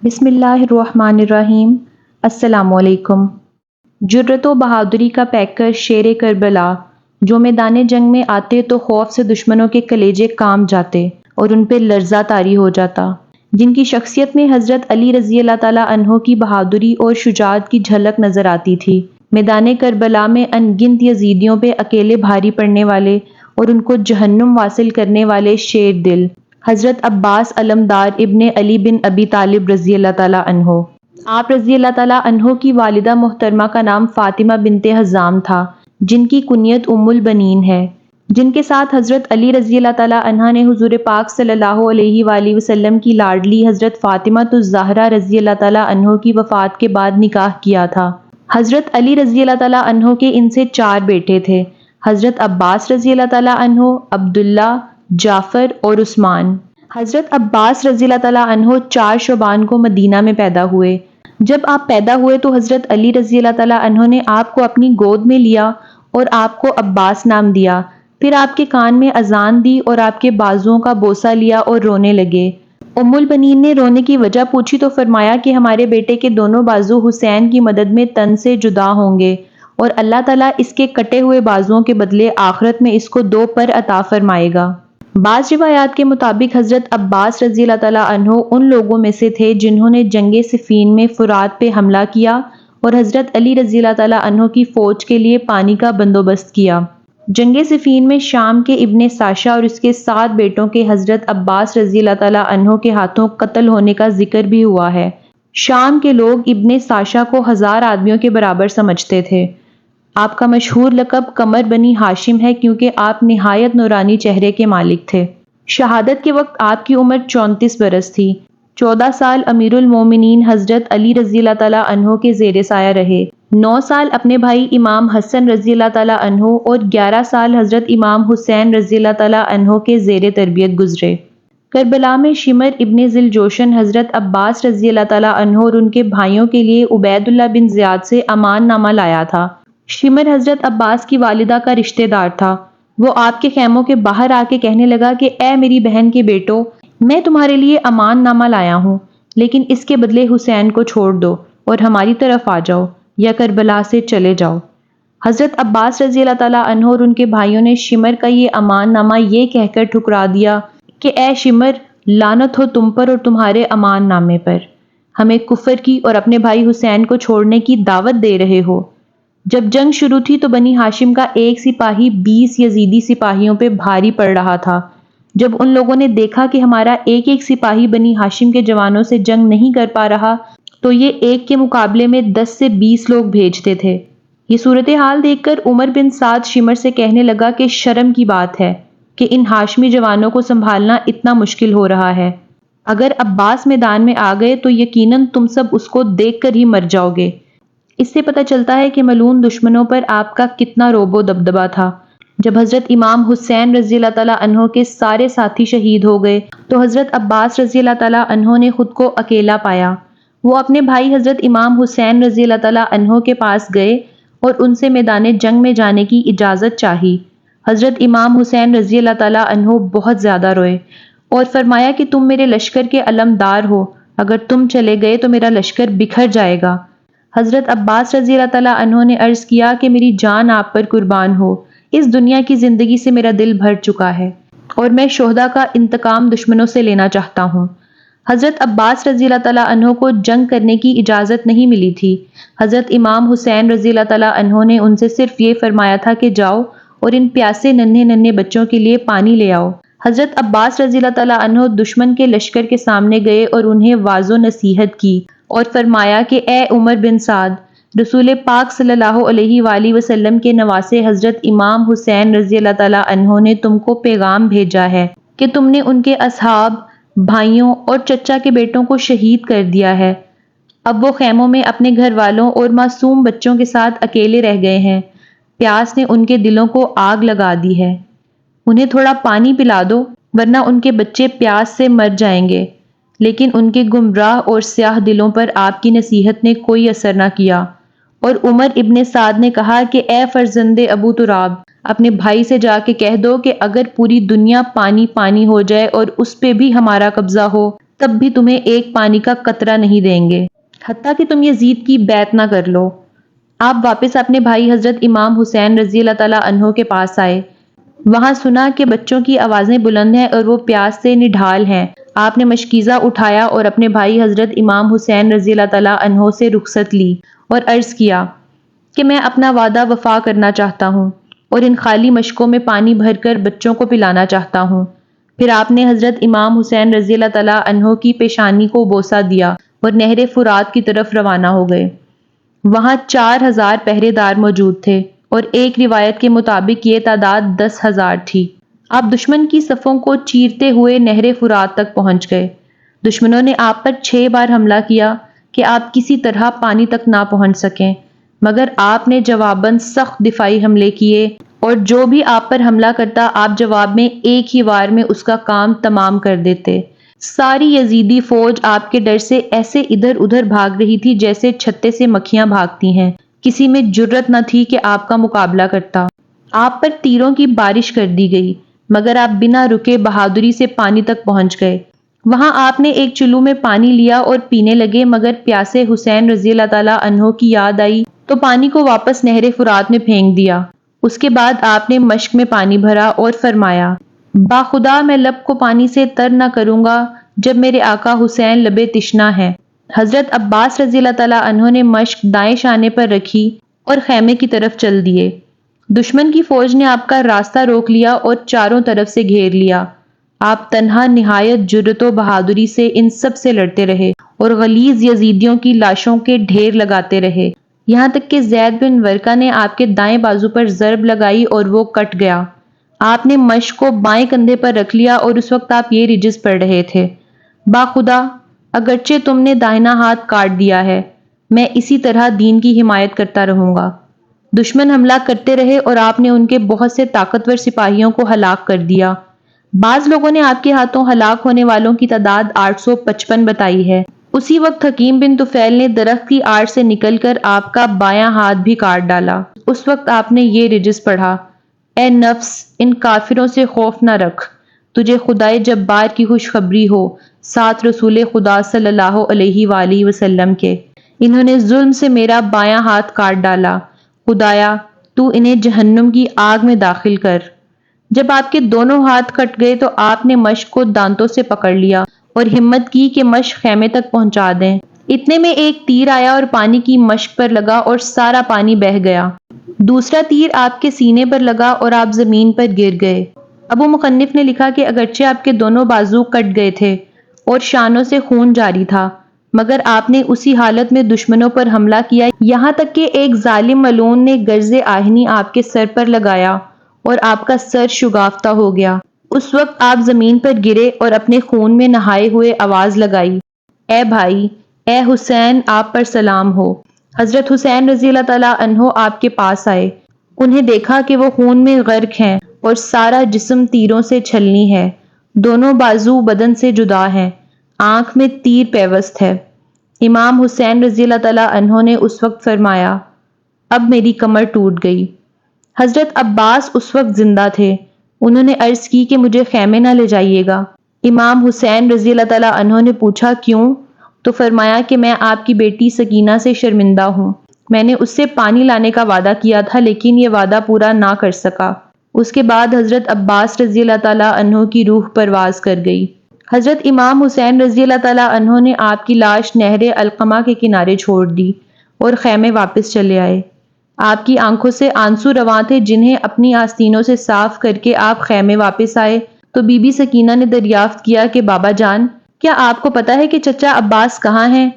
بسم اللہ الرحمن الرحیم۔ السلام علیکم۔ جرت و بہادری کا پیکر شیر کربلا، جو میدان جنگ میں آتے تو خوف سے دشمنوں کے کلیجے کانپ جاتے اور ان پہ لرزہ طاری ہو جاتا، جن کی شخصیت میں حضرت علی رضی اللہ تعالیٰ عنہ کی بہادری اور شجاعت کی جھلک نظر آتی تھی۔ میدان کربلا میں ان گنت یزیدیوں پہ اکیلے بھاری پڑنے والے اور ان کو جہنم واصل کرنے والے شیر دل حضرت عباس علمدار ابن علی بن ابی طالب رضی اللہ تعالیٰ عنہ۔ آپ رضی اللہ تعالیٰ عنہ کی والدہ محترمہ کا نام فاطمہ بنت حزام تھا، جن کی کنیت ام البنین ہے، جن کے ساتھ حضرت علی رضی اللہ تعالیٰ عنہ نے حضور پاک صلی اللہ علیہ وآلہ وسلم کی لاڈلی حضرت فاطمہ الزہرا رضی اللہ تعالیٰ عنہ کی وفات کے بعد نکاح کیا تھا۔ حضرت علی رضی اللہ تعالیٰ عنہ کے ان سے 4 بیٹے تھے، حضرت عباس رضی اللہ تعالیٰ عنہ، عبداللہ، جعفر اور عثمان۔ حضرت عباس رضی اللہ تعالیٰ عنہ 4 شعبان کو مدینہ میں پیدا ہوئے۔ جب آپ پیدا ہوئے تو حضرت علی رضی اللہ تعالیٰ عنہ نے آپ کو اپنی گود میں لیا اور آپ کو عباس نام دیا، پھر آپ کے کان میں اذان دی اور آپ کے بازوؤں کا بوسہ لیا اور رونے لگے۔ ام البنین نے رونے کی وجہ پوچھی تو فرمایا کہ ہمارے بیٹے کے دونوں بازو حسین کی مدد میں تن سے جدا ہوں گے اور اللہ تعالیٰ اس کے کٹے ہوئے بازوؤں کے بدلے آخرت میں اس کو 2 پر عطا فرمائے گا۔ بعض روایات کے مطابق حضرت عباس رضی اللہ تعالیٰ عنہ ان لوگوں میں سے تھے جنہوں نے جنگ صفین میں فرات پہ حملہ کیا اور حضرت علی رضی اللہ تعالیٰ عنہ کی فوج کے لیے پانی کا بندوبست کیا۔ جنگ صفین میں شام کے ابن ساشا اور اس کے 7 بیٹوں کے حضرت عباس رضی اللہ تعالیٰ عنہ کے ہاتھوں قتل ہونے کا ذکر بھی ہوا ہے۔ شام کے لوگ ابن ساشا کو 1000 آدمیوں کے برابر سمجھتے تھے۔ آپ کا مشہور لقب قمر بنی ہاشم ہے کیونکہ آپ نہایت نورانی چہرے کے مالک تھے۔ شہادت کے وقت آپ کی عمر 34 برس تھی۔ 14 سال امیر المومنین حضرت علی رضی اللہ تعالیٰ عنہ کے زیر سایہ رہے، 9 سال اپنے بھائی امام حسن رضی اللہ تعالیٰ عنہ اور 11 سال حضرت امام حسین رضی اللہ تعالیٰ عنہ کے زیر تربیت گزرے۔ کربلا میں شمر ابن ذی الجوشن حضرت عباس رضی اللہ تعالیٰ عنہ اور ان کے بھائیوں کے لیے عبید اللہ بن زیاد سے امان نامہ لایا تھا۔ شمر حضرت عباس کی والدہ کا رشتہ دار تھا۔ وہ آپ کے خیموں کے باہر آ کے کہنے لگا کہ اے میری بہن کے بیٹو، میں تمہارے لیے امان نامہ لایا ہوں، لیکن اس کے بدلے حسین کو چھوڑ دو اور ہماری طرف آ جاؤ یا کربلا سے چلے جاؤ۔ حضرت عباس رضی اللہ تعالیٰ عنہ اور ان کے بھائیوں نے شمر کا یہ امان نامہ یہ کہہ کر ٹھکرا دیا کہ اے شمر، لعنت ہو تم پر اور تمہارے امان نامے پر، ہمیں کفر کی اور اپنے بھائی حسین کو چھوڑنے کی دعوت دے رہے ہو۔ جب جنگ شروع تھی تو بنی ہاشم کا ایک سپاہی 20 یزیدی سپاہیوں پہ بھاری پڑ رہا تھا۔ جب ان لوگوں نے دیکھا کہ ہمارا ایک ایک سپاہی بنی ہاشم کے جوانوں سے جنگ نہیں کر پا رہا تو یہ ایک کے مقابلے میں 10 سے 20 لوگ بھیجتے تھے۔ یہ صورتحال دیکھ کر عمر بن سعد شمر سے کہنے لگا کہ شرم کی بات ہے کہ ان ہاشمی جوانوں کو سنبھالنا اتنا مشکل ہو رہا ہے۔ اگر عباس میدان میں آ گئے تو یقیناً تم سب اس کو دیکھ کر ہی مر جاؤ گے۔ اس سے پتہ چلتا ہے کہ ملعون دشمنوں پر آپ کا کتنا رعب و دبدبہ تھا۔ جب حضرت امام حسین رضی اللہ تعالیٰ عنہ کے سارے ساتھی شہید ہو گئے تو حضرت عباس رضی اللہ تعالیٰ عنہ نے خود کو اکیلا پایا۔ وہ اپنے بھائی حضرت امام حسین رضی اللہ تعالیٰ عنہ کے پاس گئے اور ان سے میدان جنگ میں جانے کی اجازت چاہی۔ حضرت امام حسین رضی اللہ تعالیٰ عنہ بہت زیادہ روئے اور فرمایا کہ تم میرے لشکر کے علمدار ہو، اگر تم چلے گئے تو میرا لشکر بکھر جائے گا۔ حضرت عباس رضی اللہ تعالیٰ عنہ نے عرض کیا کہ میری جان آپ پر قربان ہو، اس دنیا کی زندگی سے میرا دل بھر چکا ہے اور میں شہداء کا انتقام دشمنوں سے لینا چاہتا ہوں۔ حضرت عباس رضی اللہ تعالیٰ عنہ کو جنگ کرنے کی اجازت نہیں ملی تھی۔ حضرت امام حسین رضی اللہ تعالیٰ عنہ نے ان سے صرف یہ فرمایا تھا کہ جاؤ اور ان پیاسے ننھے ننھے بچوں کے لیے پانی لے آؤ۔ حضرت عباس رضی اللہ تعالیٰ عنہ دشمن کے لشکر کے سامنے گئے اور انہیں واعظ و نصیحت کی اور فرمایا کہ اے عمر بن سعد، رسول پاک صلی اللہ علیہ وآلہ وسلم کے نواسے حضرت امام حسین رضی اللہ تعالیٰ عنہ نے تم کو پیغام بھیجا ہے کہ تم نے ان کے اصحاب، بھائیوں اور چچا کے بیٹوں کو شہید کر دیا ہے۔ اب وہ خیموں میں اپنے گھر والوں اور معصوم بچوں کے ساتھ اکیلے رہ گئے ہیں۔ پیاس نے ان کے دلوں کو آگ لگا دی ہے۔ انہیں تھوڑا پانی پلا دو ورنہ ان کے بچے پیاس سے مر جائیں گے۔ لیکن ان کے گمراہ اور سیاہ دلوں پر آپ کی نصیحت نے کوئی اثر نہ کیا، اور عمر ابن سعد نے کہا کہ اے فرزند ابو تراب، اپنے بھائی سے جا کے کہہ دو کہ اگر پوری دنیا پانی پانی ہو جائے اور اس پہ بھی ہمارا قبضہ ہو تب بھی تمہیں ایک پانی کا قطرہ نہیں دیں گے، حتیٰ کہ تم یزید کی بیعت نہ کر لو۔ آپ واپس اپنے بھائی حضرت امام حسین رضی اللہ تعالیٰ عنہ کے پاس آئے۔ وہاں سنا کہ بچوں کی آوازیں بلند ہیں اور وہ پیاس سے نڈھال ہیں۔ آپ نے مشکیزہ اٹھایا اور اپنے بھائی حضرت امام حسین رضی اللہ تعالیٰ عنہ سے رخصت لی اور عرض کیا کہ میں اپنا وعدہ وفا کرنا چاہتا ہوں اور ان خالی مشکوں میں پانی بھر کر بچوں کو پلانا چاہتا ہوں۔ پھر آپ نے حضرت امام حسین رضی اللہ تعالیٰ عنہ کی پیشانی کو بوسہ دیا اور نہر فرات کی طرف روانہ ہو گئے۔ وہاں 4000 پہرے دار موجود تھے اور ایک روایت کے مطابق یہ تعداد 10,000 تھی۔ آپ دشمن کی صفوں کو چیرتے ہوئے نہر فرات تک پہنچ گئے۔ دشمنوں نے آپ پر 6 بار حملہ کیا کہ آپ کسی طرح پانی تک نہ پہنچ سکیں، مگر آپ نے جواباً سخت دفاعی حملے کیے اور جو بھی آپ پر حملہ کرتا آپ جواب میں ایک ہی وار میں اس کا کام تمام کر دیتے۔ ساری یزیدی فوج آپ کے ڈر سے ایسے ادھر ادھر بھاگ رہی تھی جیسے چھتے سے مکھیاں بھاگتی ہیں۔ کسی میں جرت نہ تھی کہ آپ کا مقابلہ کرتا۔ آپ پر تیروں کی بارش کر دی گئی، مگر آپ بنا رکے بہادری سے پانی تک پہنچ گئے۔ وہاں آپ نے ایک چلو میں پانی لیا اور پینے لگے، مگر پیاسے حسین رضی اللہ تعالیٰ عنہ کی یاد آئی تو پانی کو واپس نہر فرات میں پھینک دیا۔ اس کے بعد آپ نے مشک میں پانی بھرا اور فرمایا، باخدا میں لب کو پانی سے تر نہ کروں گا جب میرے آقا حسین لبے تشنا ہے۔ حضرت عباس رضی اللہ تعالیٰ عنہ نے مشک دائیں شانے پر رکھی اور خیمے کی طرف چل دیے۔ دشمن کی فوج نے آپ کا راستہ روک لیا اور چاروں طرف سے گھیر لیا۔ آپ تنہا نہایت جرت و بہادری سے ان سب سے لڑتے رہے اور غلیظ یزیدیوں کی لاشوں کے ڈھیر لگاتے رہے، یہاں تک کہ زید بن ورقہ نے آپ کے دائیں بازو پر ضرب لگائی اور وہ کٹ گیا۔ آپ نے مشک کو بائیں کندھے پر رکھ لیا اور اس وقت آپ یہ رجز پڑھ رہے تھے، باخدا اگرچہ تم نے داہنا ہاتھ کاٹ دیا ہے، میں اسی طرح دین کی حمایت کرتا رہوں گا۔ دشمن حملہ کرتے رہے اور آپ نے ان کے بہت سے طاقتور سپاہیوں کو ہلاک کر دیا۔ بعض لوگوں نے آپ کے ہاتھوں ہلاک ہونے والوں کی تعداد 855 بتائی ہے۔ اسی وقت حکیم بن طفیل نے درخت کی آڑ سے نکل کر آپ کا بایاں ہاتھ بھی کاٹ ڈالا۔ اس وقت آپ نے یہ رجز پڑھا، اے نفس ان کافروں سے خوف نہ رکھ، تجھے خدائے جبار کی خوشخبری ہو، ساتھ رسول خدا صلی اللہ علیہ وآلہ وسلم کے، انہوں نے ظلم سے میرا بایاں ہاتھ کاٹ ڈالا، خدایا تو انہیں جہنم کی آگ میں داخل کر۔ جب آپ کے دونوں ہاتھ کٹ گئے تو آپ نے مشک کو دانتوں سے پکڑ لیا اور ہمت کی کہ مشک خیمے تک پہنچا دیں۔ اتنے میں ایک تیر آیا اور پانی کی مشک پر لگا اور سارا پانی بہہ گیا۔ دوسرا تیر آپ کے سینے پر لگا اور آپ زمین پر گر گئے۔ ابو مخنف نے لکھا کہ اگرچہ آپ کے دونوں بازو کٹ گئے تھے اور شانوں سے خون جاری تھا، مگر آپ نے اسی حالت میں دشمنوں پر حملہ کیا، یہاں تک کہ ایک ظالم ملعون نے گرز آہنی آپ کے سر پر لگایا اور آپ کا سر شگافتہ ہو گیا۔ اس وقت آپ زمین پر گرے اور اپنے خون میں نہائے ہوئے آواز لگائی، اے بھائی، اے حسین آپ پر سلام ہو۔ حضرت حسین رضی اللہ تعالیٰ عنہ آپ کے پاس آئے، انہیں دیکھا کہ وہ خون میں غرق ہیں اور سارا جسم تیروں سے چھلنی ہے، دونوں بازو بدن سے جدا ہیں، آنکھ میں تیر پیوست ہے۔ امام حسین رضی اللہ تعالیٰ عنہ نے اس وقت فرمایا، اب میری کمر ٹوٹ گئی۔ حضرت عباس اس وقت زندہ تھے، انہوں نے عرض کی کہ مجھے خیمے نہ لے جائیے گا۔ امام حسین رضی اللہ تعالیٰ عنہ نے پوچھا کیوں؟ تو فرمایا کہ میں آپ کی بیٹی سکینہ سے شرمندہ ہوں، میں نے اس سے پانی لانے کا وعدہ کیا تھا لیکن یہ وعدہ پورا نہ کر سکا۔ اس کے بعد حضرت عباس رضی اللہ تعالیٰ عنہ کی روح پرواز کر گئی۔ حضرت امام حسین رضی اللہ تعالیٰ عنہ نے آپ کی لاش نہر القمہ کے کنارے چھوڑ دی اور خیمے واپس چلے آئے۔ آپ کی آنکھوں سے آنسو رواں تھے جنہیں اپنی آستینوں سے صاف کر کے آپ خیمے واپس آئے تو بی بی سکینہ نے دریافت کیا کہ بابا جان، کیا آپ کو پتا ہے کہ چچا عباس کہاں ہیں؟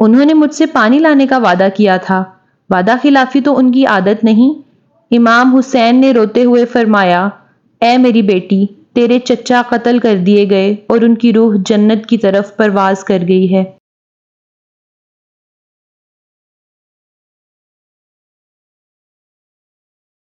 انہوں نے مجھ سے پانی لانے کا وعدہ کیا تھا، وعدہ خلافی تو ان کی عادت نہیں۔ امام حسین نے روتے ہوئے فرمایا، اے میری بیٹی، تیرے چچا قتل کر دیے گئے اور ان کی روح جنت کی طرف پرواز کر گئی ہے۔